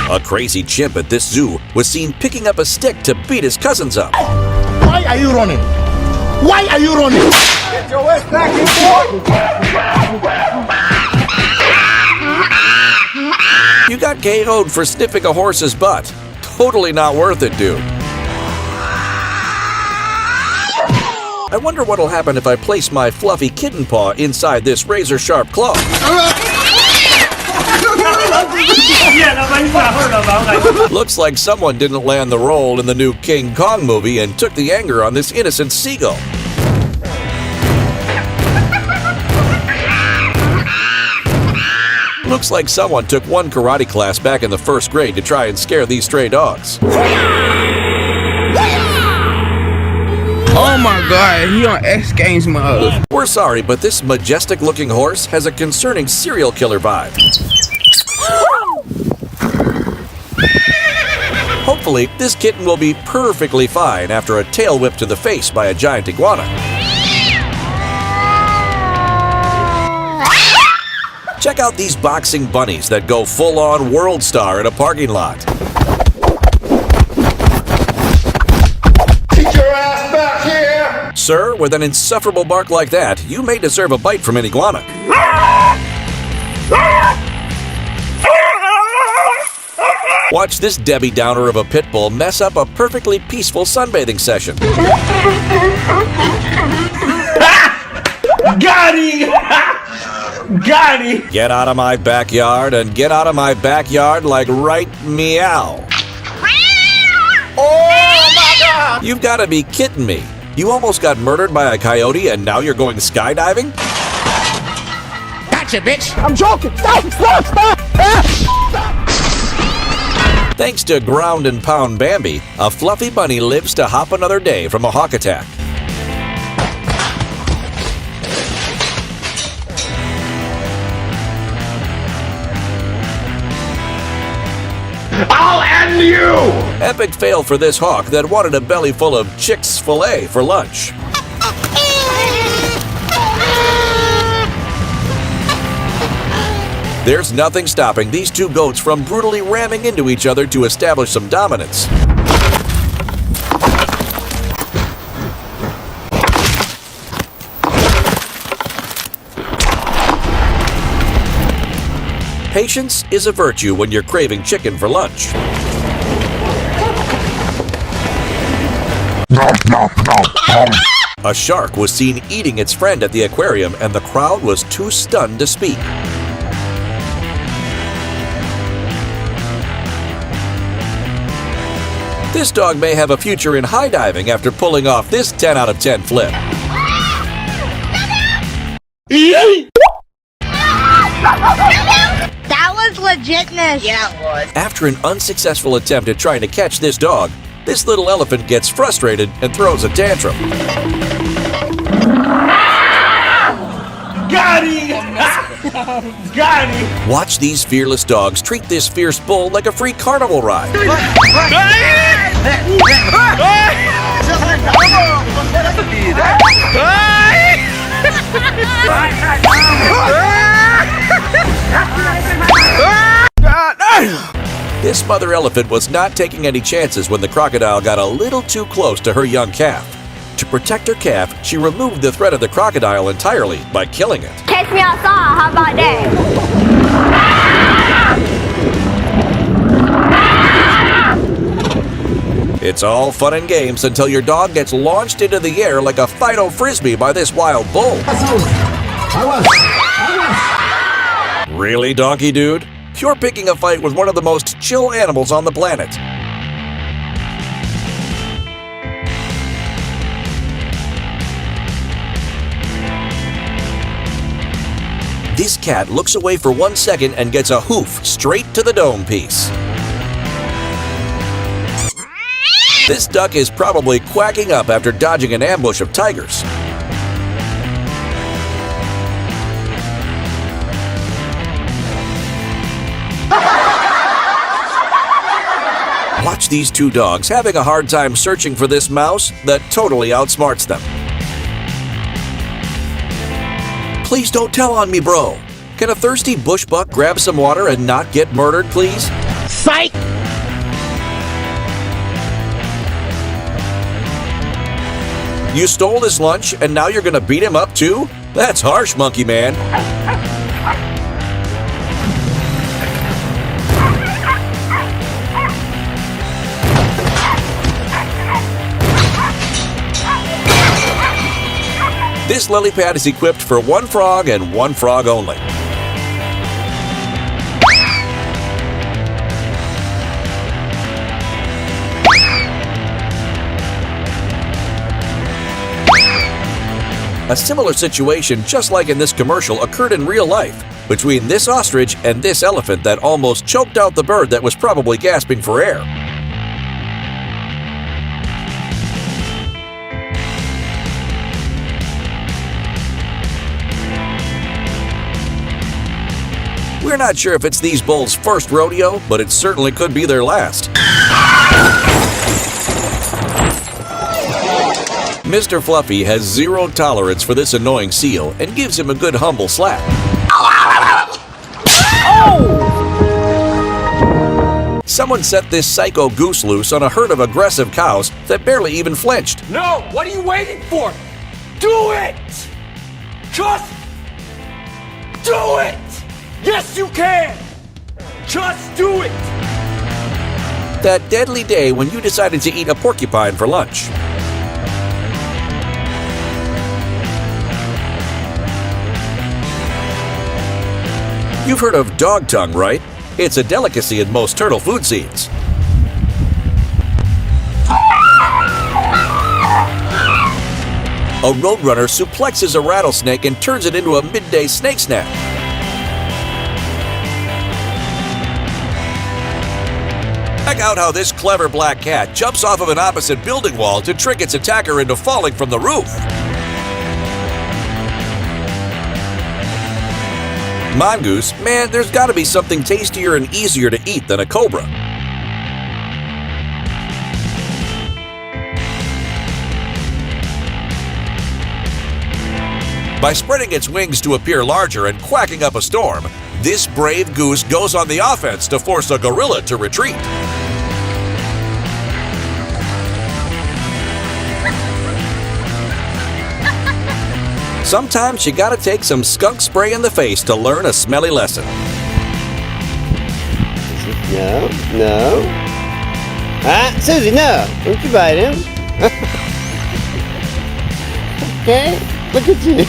A crazy chimp at this zoo was seen picking up a stick to beat his cousins up. Why are you running? Why are you running? Get your ass back in board! You got KO'd for sniffing a horse's butt. Totally not worth it, dude. I wonder what'll happen if I place my fluffy kitten paw inside this razor-sharp claw. Looks like someone didn't land the role in the new King Kong movie and took the anger on this innocent seagull. Looks like someone took one karate class back in the first grade to try and scare these stray dogs. Oh my God, he on X Games mode. We're sorry, but this majestic-looking horse has a concerning serial killer vibe. Hopefully, this kitten will be perfectly fine after a tail whip to the face by a giant iguana. Check out these boxing bunnies that go full-on world star in a parking lot. Get your ass back here! Sir, with an insufferable bark like that, you may deserve a bite from an iguana. Watch this Debbie Downer of a pit bull mess up a perfectly peaceful sunbathing session. Got him! Got him! Get out of my backyard and get out of my backyard like right meow. Oh my God! You've got to be kidding me. You almost got murdered by a coyote and now you're going skydiving? Gotcha, bitch! I'm joking! Stop! Stop! Stop! Thanks to ground and pound Bambi, a fluffy bunny lives to hop another day from a hawk attack. I'll end you! Epic fail for this hawk that wanted a belly full of chick's fillet for lunch. There's nothing stopping these two goats from brutally ramming into each other to establish some dominance. Patience is a virtue when you're craving chicken for lunch. A shark was seen eating its friend at the aquarium, and the crowd was too stunned to speak. This dog may have a future in high diving after pulling off this 10 out of 10 flip. That was legitness. Yeah, it was. After an unsuccessful attempt at trying to catch this dog, this little elephant gets frustrated and throws a tantrum. Got him! Got him! Watch these fearless dogs treat this fierce bull like a free carnival ride. This mother elephant was not taking any chances when the crocodile got a little too close to her young calf. To protect her calf, she removed the threat of the crocodile entirely by killing it. Catch me outside, how about that? It's all fun and games until your dog gets launched into the air like a Fido Frisbee by this wild bull. Really, donkey dude? You're picking a fight with one of the most chill animals on the planet. This cat looks away for 1 second and gets a hoof straight to the dome piece. This duck is probably quacking up after dodging an ambush of tigers. Watch these two dogs having a hard time searching for this mouse that totally outsmarts them. Please don't tell on me, bro. Can a thirsty bush buck grab some water and not get murdered, please? Psych! You stole his lunch and now you're gonna beat him up too? That's harsh, monkey man. This lily pad is equipped for one frog and one frog only. A similar situation, just like in this commercial, occurred in real life between this ostrich and this elephant that almost choked out the bird that was probably gasping for air. We're not sure if it's these bulls' first rodeo, but it certainly could be their last. Mr. Fluffy has zero tolerance for this annoying seal and gives him a good humble slap. Someone set this psycho goose loose on a herd of aggressive cows that barely even flinched. No! What are you waiting for? Do it! Just do it! Yes, you can! Just do it! That deadly day when you decided to eat a porcupine for lunch. You've heard of dog tongue, right? It's a delicacy in most turtle food scenes. A roadrunner suplexes a rattlesnake and turns it into a midday snake snack. Check out how this clever black cat jumps off of an opposite building wall to trick its attacker into falling from the roof. Mongoose, man, there's got to be something tastier and easier to eat than a cobra. By spreading its wings to appear larger and quacking up a storm, this brave goose goes on the offense to force a gorilla to retreat. Sometimes you gotta take some skunk spray in the face to learn a smelly lesson. No, no. Ah, Susie, no! Don't you bite him. Okay, look at you.